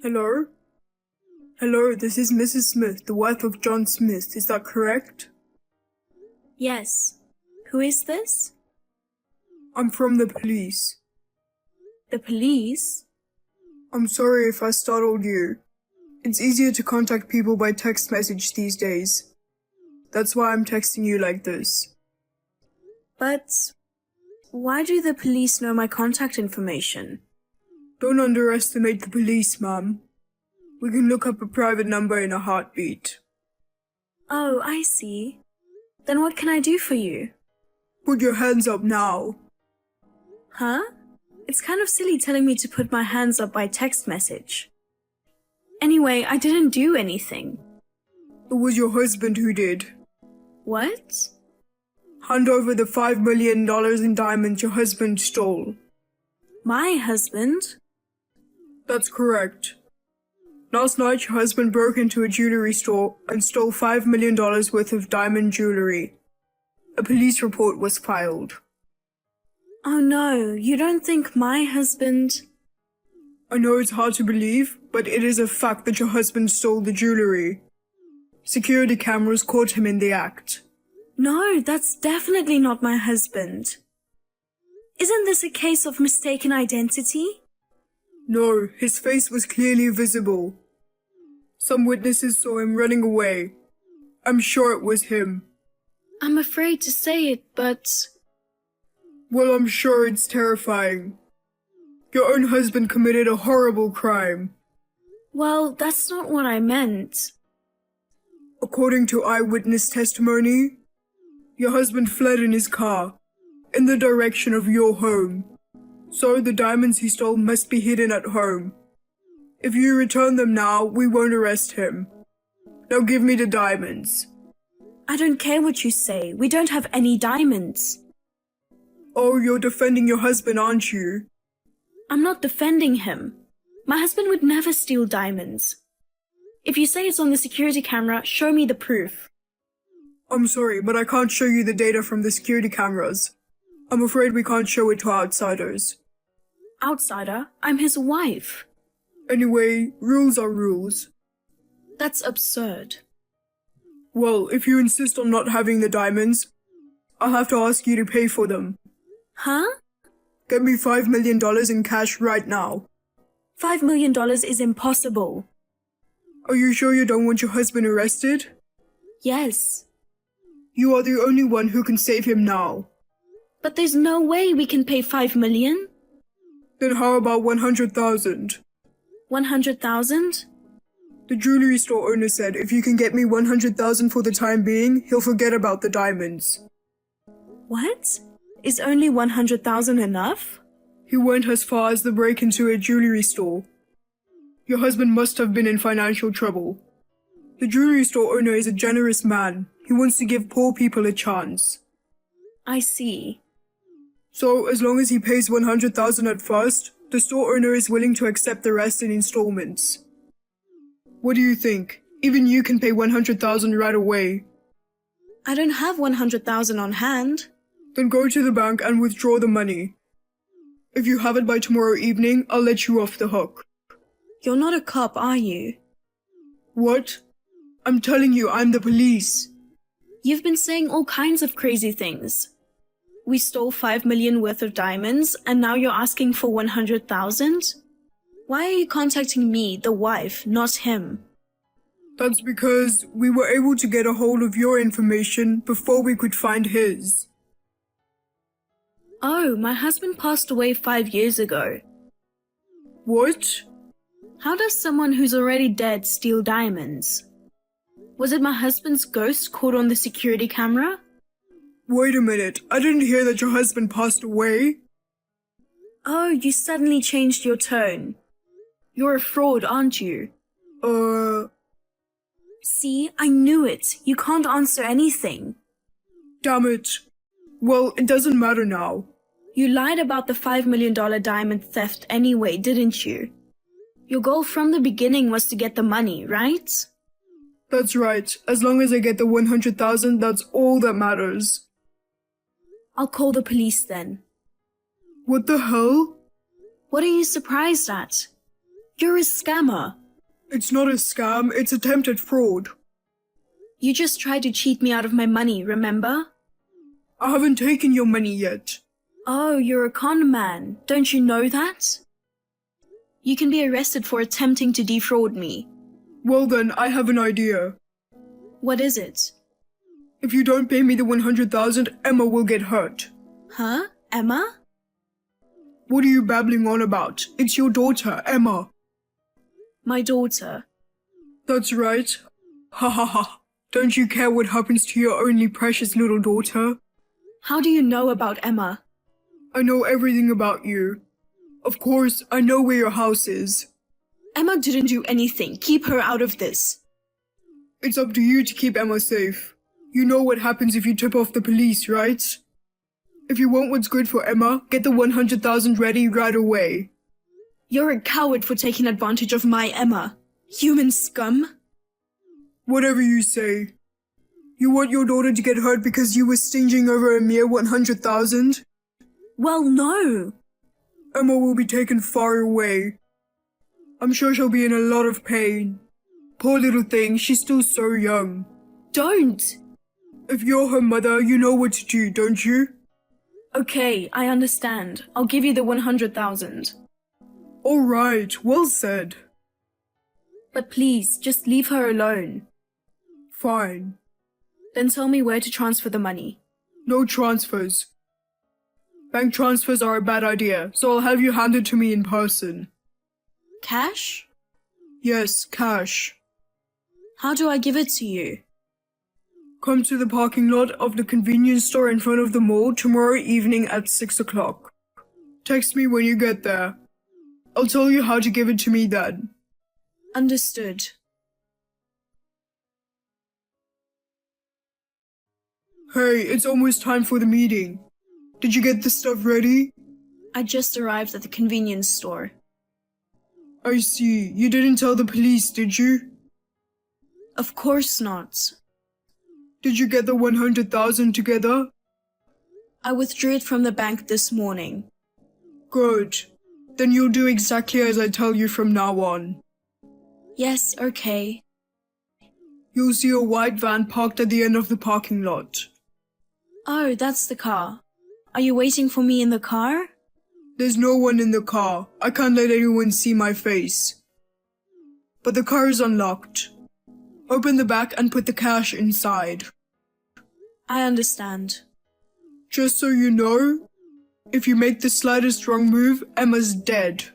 Hello? Hello, this is Mrs. Smith, the wife of John Smith. Is that correct? Yes. Who is this? I'm from the police. The police? I'm sorry if I startled you. It's easier to contact people by text message these days. That's why I'm texting you like this. But why do the police know my contact information? Don't underestimate the police, ma'am. We can look up a private number in a heartbeat. Oh, I see. Then what can I do for you? Put your hands up now. Huh? It's kind of silly telling me to put my hands up by text message. Anyway, I didn't do anything. It was your husband who did. What? Hand over the $5 million in diamonds your husband stole. My husband? That's correct. Last night, your husband broke into a jewelry store and stole $5 million worth of diamond jewelry. A police report was filed. Oh no, you don't think my husband... I know it's hard to believe, but it is a fact that your husband stole the jewelry. Security cameras caught him in the act. No, that's definitely not my husband. Isn't this a case of mistaken identity? No, his face was clearly visible. Some witnesses saw him running away. I'm sure it was him. I'm afraid to say it, but... Well, I'm sure it's terrifying. Your own husband committed a horrible crime. Well, that's not what I meant. According to eyewitness testimony, your husband fled in his car, in the direction of your home. So the diamonds he stole must be hidden at home. If you return them now, we won't arrest him. Now give me the diamonds. I don't care what you say. We don't have any diamonds. Oh, you're defending your husband, aren't you? I'm not defending him. My husband would never steal diamonds. If you say it's on the security camera, show me the proof. I'm sorry, but I can't show you the data from the security cameras. I'm afraid we can't show it to outsiders. Outsider? I'm his wife. Anyway, rules are rules. That's absurd. Well, if you insist on not having the diamonds, I'll have to ask you to pay for them. Huh? Get me $5 million in cash right now. $5 million is impossible. Are you sure you don't want your husband arrested? Yes. You are the only one who can save him now. But there's no way we can pay $5 million. Then how about 100,000? 100,000? The jewelry store owner said if you can get me 100,000 for the time being, he'll forget about the diamonds. What? Is only 100,000 enough? He went as far as the break into a jewelry store. Your husband must have been in financial trouble. The jewelry store owner is a generous man. He wants to give poor people a chance. I see. So, as long as he pays 100,000 at first, the store owner is willing to accept the rest in installments. What do you think? Even you can pay 100,000 right away. I don't have 100,000 on hand. Then go to the bank and withdraw the money. If you have it by tomorrow evening, I'll let you off the hook. You're not a cop, are you? What? I'm telling you, I'm the police. You've been saying all kinds of crazy things. We stole 5 million worth of diamonds, and now you're asking for 100,000? Why are you contacting me, the wife, not him? That's because we were able to get a hold of your information before we could find his. Oh, my husband passed away 5 years ago. What? How does someone who's already dead steal diamonds? Was it my husband's ghost caught on the security camera? Wait a minute, I didn't hear that your husband passed away. Oh, you suddenly changed your tone. You're a fraud, aren't you? See, I knew it. You can't answer anything. Damn it. Well, it doesn't matter now. You lied about the $5 million diamond theft anyway, didn't you? Your goal from the beginning was to get the money, right? That's right. As long as I get the 100,000, that's all that matters. I'll call the police then. What the hell? What are you surprised at? You're a scammer. It's not a scam, it's attempted fraud. You just tried to cheat me out of my money, remember? I haven't taken your money yet. Oh, you're a con man. Don't you know that? You can be arrested for attempting to defraud me. Well then, I have an idea. What is it? If you don't pay me the 100,000, Emma will get hurt. Huh? Emma? What are you babbling on about? It's your daughter, Emma. My daughter. That's right. Ha ha ha. Don't you care what happens to your only precious little daughter? How do you know about Emma? I know everything about you. Of course, I know where your house is. Emma didn't do anything. Keep her out of this. It's up to you to keep Emma safe. You know what happens if you tip off the police, right? If you want what's good for Emma, get the 100,000 ready right away. You're a coward for taking advantage of my Emma. Human scum. Whatever you say. You want your daughter to get hurt because you were stinging over a mere 100,000? Well, no. Emma will be taken far away. I'm sure she'll be in a lot of pain. Poor little thing, she's still so young. Don't. If you're her mother, you know what to do, don't you? Okay, I understand. I'll give you the 100,000. All right, well said. But please, just leave her alone. Fine. Then tell me where to transfer the money. No transfers. Bank transfers are a bad idea, so I'll have you hand it to me in person. Cash? Yes, cash. How do I give it to you? Come to the parking lot of the convenience store in front of the mall tomorrow evening at 6 o'clock. Text me when you get there. I'll tell you how to give it to me then. Understood. Hey, it's almost time for the meeting. Did you get the stuff ready? I just arrived at the convenience store. I see. You didn't tell the police, did you? Of course not. Did you get the 100,000 together? I withdrew it from the bank this morning. Good. Then you'll do exactly as I tell you from now on. Yes, okay. You'll see a white van parked at the end of the parking lot. Oh, that's the car. Are you waiting for me in the car? There's no one in the car. I can't let anyone see my face. But the car is unlocked. Open the back and put the cash inside. I understand. Just so you know, if you make the slightest wrong move, Emma's dead.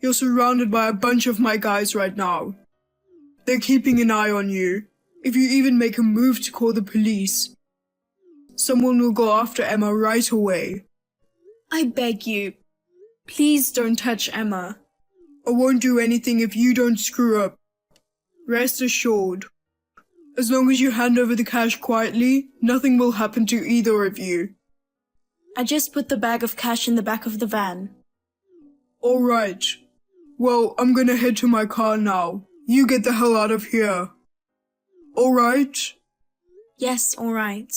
You're surrounded by a bunch of my guys right now. They're keeping an eye on you. If you even make a move to call the police, someone will go after Emma right away. I beg you, please don't touch Emma. I won't do anything if you don't screw up. Rest assured. As long as you hand over the cash quietly, nothing will happen to either of you. I just put the bag of cash in the back of the van. All right. Well, I'm gonna head to my car now. You get the hell out of here. All right? Yes, all right.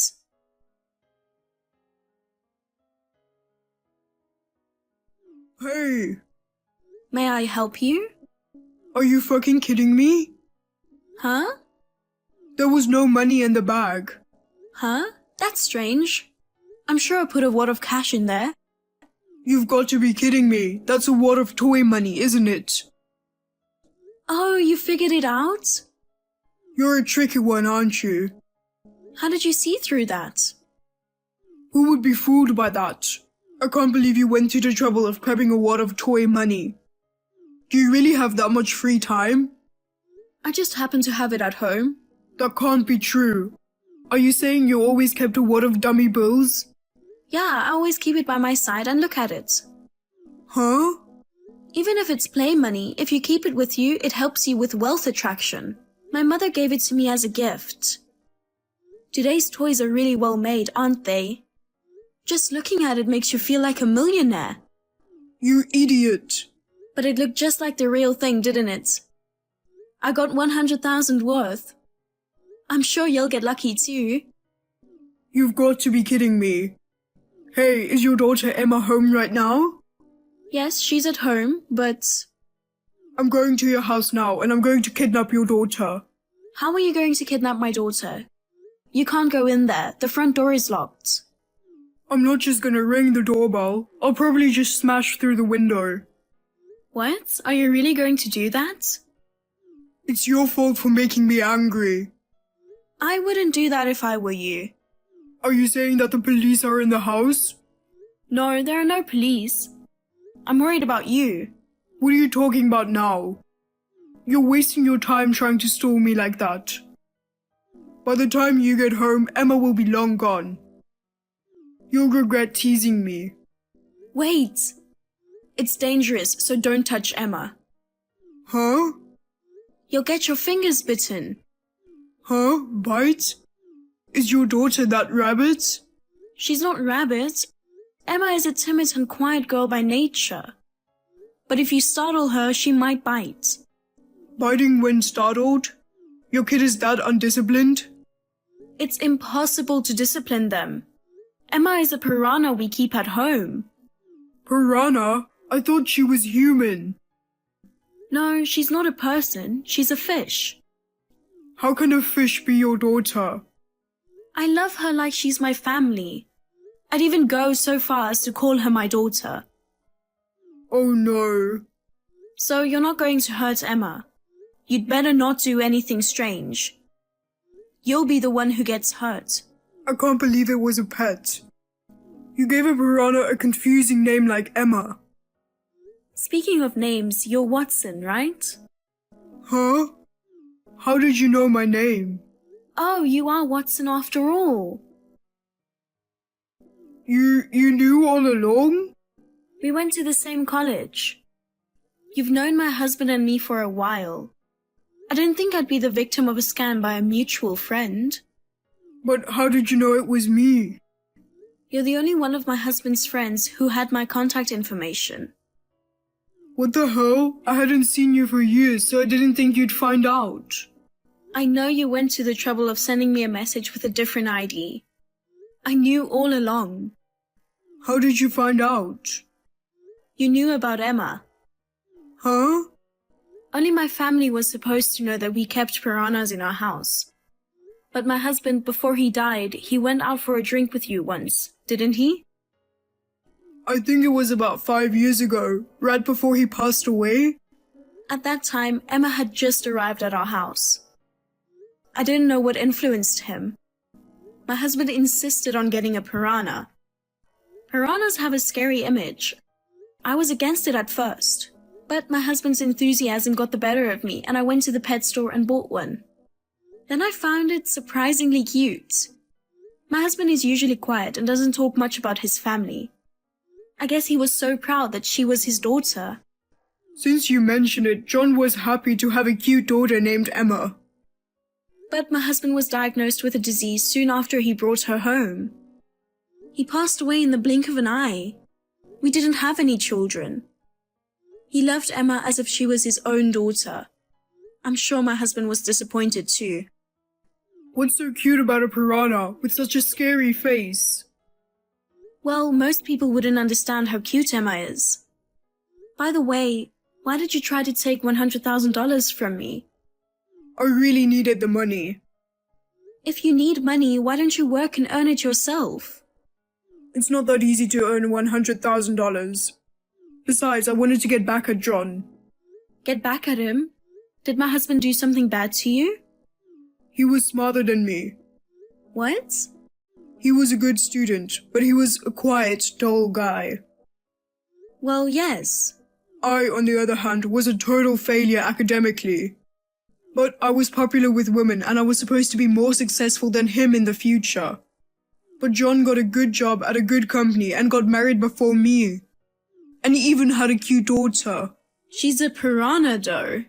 Hey, May I help you? are you fucking kidding me? Huh? There was no money in the bag. Huh? That's strange. I'm sure I put a wad of cash in there. You've got to be kidding me. That's a wad of toy money, isn't it? Oh, you figured it out? You're a tricky one, aren't you? How did you see through that? Who would be fooled by that? I can't believe you went to the trouble of grabbing a wad of toy money. Do you really have that much free time? I just happened to have it at home. That can't be true. Are you saying you always kept a wad of dummy bills? Yeah, I always keep it by my side and look at it. Huh? Even if it's play money, if you keep it with you, it helps you with wealth attraction. My mother gave it to me as a gift. Today's toys are really well made, aren't they? Just looking at it makes you feel like a millionaire. You idiot. But it looked just like the real thing, didn't it? I got 100,000 worth. I'm sure you'll get lucky too. You've got to be kidding me. Hey, is your daughter Emma home right now? Yes, she's at home, but... I'm going to your house now and I'm going to kidnap your daughter. How are you going to kidnap my daughter? You can't go in there. The front door is locked. I'm not just gonna ring the doorbell. I'll probably just smash through the window. What? Are you really going to do that? It's your fault for making me angry. I wouldn't do that if I were you. Are you saying that the police are in the house? No, there are no police. I'm worried about you. What are you talking about now? You're wasting your time trying to stall me like that. By the time you get home, Emma will be long gone. You'll regret teasing me. Wait. It's dangerous, so don't touch Emma. Huh? You'll get your fingers bitten. Huh? Bite? Is your daughter that rabbit? She's not rabbit. Emma is a timid and quiet girl by nature. But if you startle her, she might bite. Biting when startled? Your kid is that undisciplined? It's impossible to discipline them. Emma is a piranha we keep at home. Piranha? I thought she was human. No, she's not a person. She's a fish. How can a fish be your daughter? I love her like she's my family. I'd even go so far as to call her my daughter. Oh no. So you're not going to hurt Emma. You'd better not do anything strange. You'll be the one who gets hurt. I can't believe it was a pet. You gave a piranha a confusing name like Emma. Speaking of names, you're Watson, right? Huh? How did you know my name? Oh, you are Watson after all. You knew all along? We went to the same college. You've known my husband and me for a while. I didn't think I'd be the victim of a scam by a mutual friend. But how did you know it was me? You're the only one of my husband's friends who had my contact information. What the hell? I hadn't seen you for years, so I didn't think you'd find out. I know you went to the trouble of sending me a message with a different ID. I knew all along. How did you find out? You knew about Emma. Huh? Only my family was supposed to know that we kept piranhas in our house. But my husband, before he died, he went out for a drink with you once, didn't he? I think it was about 5 years ago, right before he passed away. At that time, Emma had just arrived at our house. I didn't know what influenced him. My husband insisted on getting a piranha. Piranhas have a scary image. I was against it at first, but my husband's enthusiasm got the better of me and I went to the pet store and bought one. Then I found it surprisingly cute. My husband is usually quiet and doesn't talk much about his family. I guess he was so proud that she was his daughter. Since you mention it, John was happy to have a cute daughter named Emma. But my husband was diagnosed with a disease soon after he brought her home. He passed away in the blink of an eye. We didn't have any children. He loved Emma as if she was his own daughter. I'm sure my husband was disappointed too. What's so cute about a piranha with such a scary face? Well, most people wouldn't understand how cute Emma is. By the way, why did you try to take $100,000 from me? I really needed the money. If you need money, why don't you work and earn it yourself? It's not that easy to earn $100,000. Besides, I wanted to get back at John. Get back at him? Did my husband do something bad to you? He was smarter than me. What? He was a good student, but he was a quiet, dull guy. Well, yes. I, on the other hand, was a total failure academically. But I was popular with women and I was supposed to be more successful than him in the future. But John got a good job at a good company and got married before me. And he even had a cute daughter. She's a piranha, though.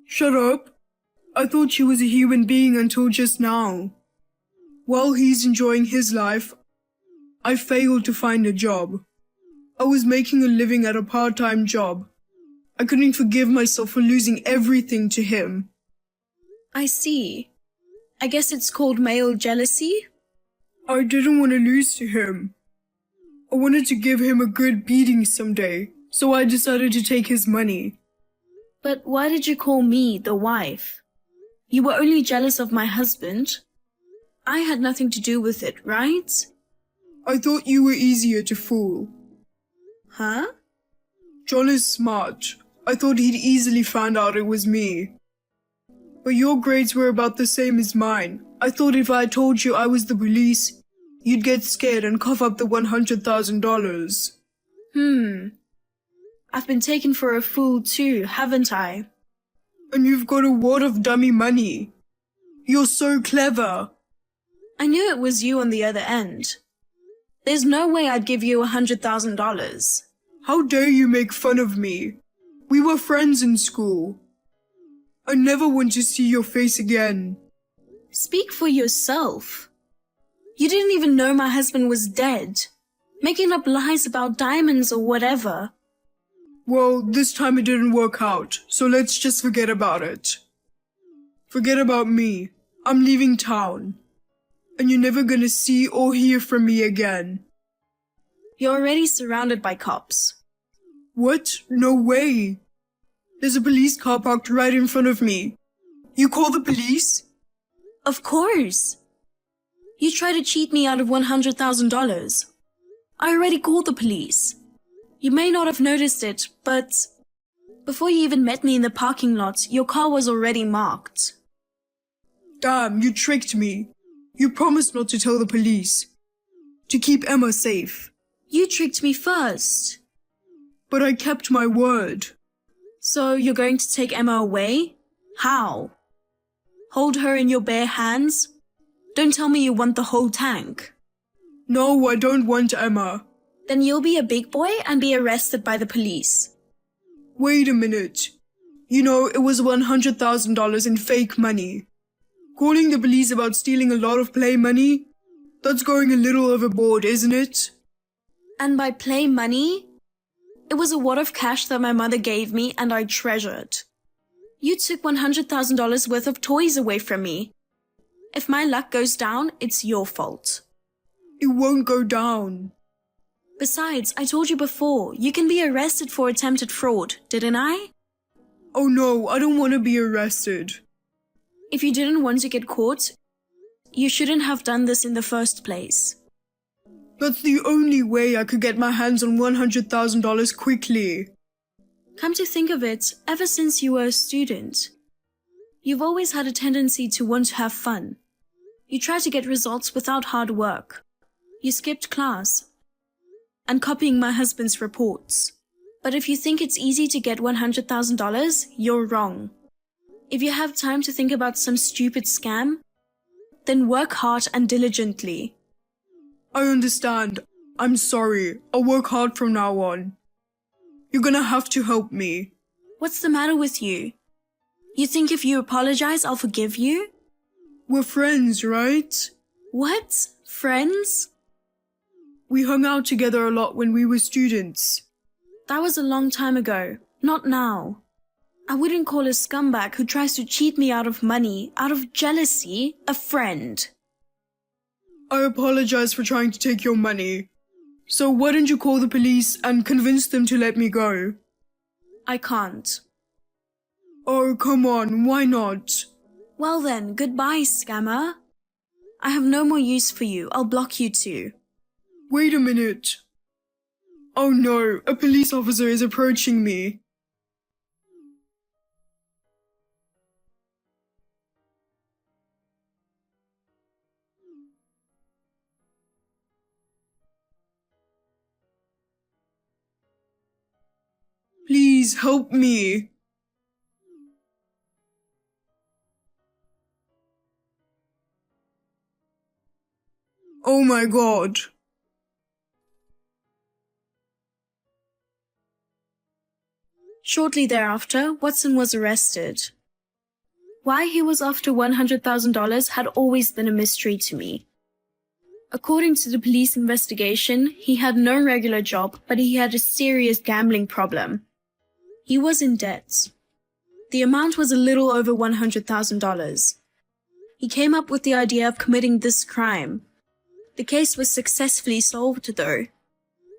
Shut up. I thought she was a human being until just now. While he's enjoying his life, I failed to find a job. I was making a living at a part-time job. I couldn't forgive myself for losing everything to him. I see. I guess it's called male jealousy? I didn't want to lose to him. I wanted to give him a good beating someday, so I decided to take his money. But why did you call me the wife? You were only jealous of my husband. I had nothing to do with it, right? I thought you were easier to fool. Huh? John is smart. I thought he'd easily find out it was me. But your grades were about the same as mine. I thought if I told you I was the police, you'd get scared and cough up the $100,000. I've been taken for a fool too, haven't I? And you've got a wad of dummy money. You're so clever. I knew it was you on the other end. There's no way I'd give you $100,000. How dare you make fun of me? We were friends in school. I never want to see your face again. Speak for yourself. You didn't even know my husband was dead, making up lies about diamonds or whatever. Well, this time it didn't work out, so let's just forget about it. Forget about me. I'm leaving town. And you're never gonna see or hear from me again. You're already surrounded by cops. What? No way. There's a police car parked right in front of me. You call the police? Of course. You tried to cheat me out of $100,000. I already called the police. You may not have noticed it, but before you even met me in the parking lot, your car was already marked. Damn, you tricked me. You promised not to tell the police. To keep Emma safe. You tricked me first. But I kept my word. So you're going to take Emma away? How? Hold her in your bare hands? Don't tell me you want the whole tank. No, I don't want Emma. Then you'll be a big boy and be arrested by the police. Wait a minute. You know, it was $100,000 in fake money. Calling the police about stealing a lot of play money? That's going a little overboard, isn't it? And by play money, it was a wad of cash that my mother gave me and I treasured. You took $100,000 worth of toys away from me. If my luck goes down, it's your fault. It won't go down. Besides, I told you before, you can be arrested for attempted fraud, didn't I? Oh no, I don't want to be arrested. If you didn't want to get caught, you shouldn't have done this in the first place. That's the only way I could get my hands on $100,000 quickly. Come to think of it, ever since you were a student, you've always had a tendency to want to have fun. You try to get results without hard work. You skipped class and copying my husband's reports. But if you think it's easy to get $100,000, you're wrong. If you have time to think about some stupid scam, then work hard and diligently. I understand. I'm sorry. I'll work hard from now on. You're gonna have to help me. What's the matter with you? You think if you apologize, I'll forgive you? We're friends, right? What? Friends? We hung out together a lot when we were students. That was a long time ago, not now. I wouldn't call a scumbag who tries to cheat me out of money, out of jealousy, a friend. I apologize for trying to take your money. So why don't you call the police and convince them to let me go? I can't. Oh, come on, why not? Well then, goodbye, scammer. I have no more use for you. I'll block you too. Wait a minute. Oh no, a police officer is approaching me. Please help me. Oh my God. Shortly thereafter, Watson was arrested. Why he was after $100,000 had always been a mystery to me. According to the police investigation, he had no regular job, but he had a serious gambling problem. He was in debt. The amount was a little over $100,000. He came up with the idea of committing this crime. The case was successfully solved, though.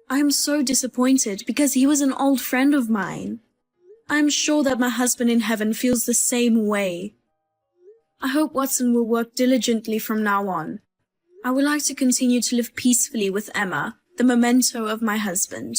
I am so disappointed because he was an old friend of mine. I'm sure that my husband in heaven feels the same way. I hope Watson will work diligently from now on. I would like to continue to live peacefully with Emma, the memento of my husband.